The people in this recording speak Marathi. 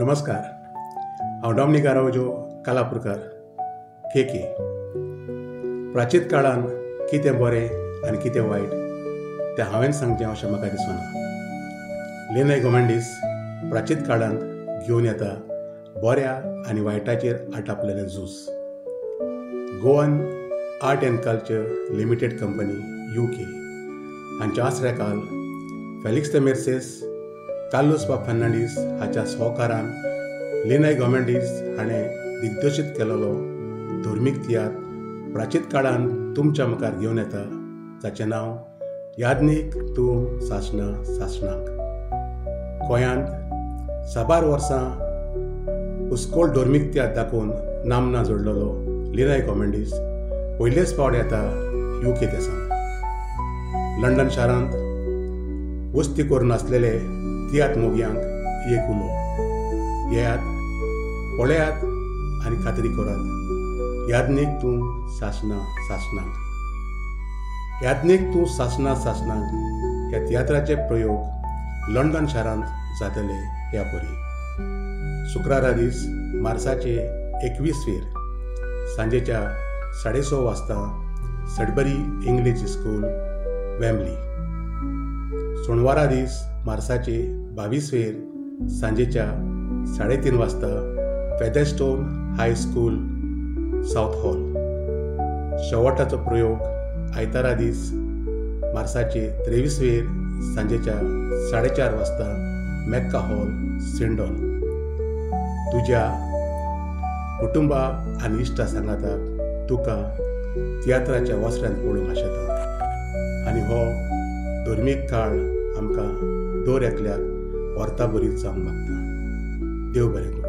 नमस्कार. हांव डॉमिनिक आरावजो कालापुरकार के. प्राचीन काळान कितें बरें आनी कितें वायट तें हांवें सांगचें अशें म्हाका दिसना. लिनाय गोमेंडीस प्राचीन काळांत घेवन येता बऱ्या आनी वायटाचेर आटापलेलें झूज. Goan art and culture limited company UK हांच्या आसरेकाल फेलिक्स de Mercedes, कार्लोस फर्नांडीस हाच्या सहकारान लिनाय गोमेंडीस हाणें दिग्दर्शीत केलेलो धर्मीक तियात्र प्राचीन काळान तुमच्या मुखार घेवन येता, जाचें नांव याज्ञिक तूं सासणा सासणांक. गोंयांत साबार वर्सां हुस्कोळ धर्मीक तियात्र दाखोवन नामना जोडलेलो लिनाय गोमेंडीस पयलेच फावट येता UK देशांत. लंडन शारांत वस्ती करून आसलेले तियात्र मोगयांक एक उलो. येयात, पळयात आनी खात्री करात. याज्ञिक तूं सासणा सासणांक. याज्ञिक तूं सासणा सासणांक ह्या तियात्राचे प्रयोग लंडन शारांत जातले ह्या परी. शुक्रारा दीस मार्चाचे 21 सांजेच्या 6:30 वाजता सडबरी इंग्लीश स्कूल, वेम्बली. सोनवारा दीस मार्चाचे 22 सांजेच्या 3:30 वाजता फेदरस्टोन हाय स्कूल, साउथ हॉल. शेवटाचो प्रयोग आयतारा दीस मार्चाचे 23 सांजेच्या 4:30 वाजता मेक्का हॉल, सिंडॉन. तुज्या कुटुंबा आनी इश्टा सांगाताक तुका तियात्राच्या वस्त्यांत पळोवंक आशेता आनी हो धर्मीक काळ आमकां दर एकल्याक व्हरता बरीच जावंक लागता. देव बरें करूं.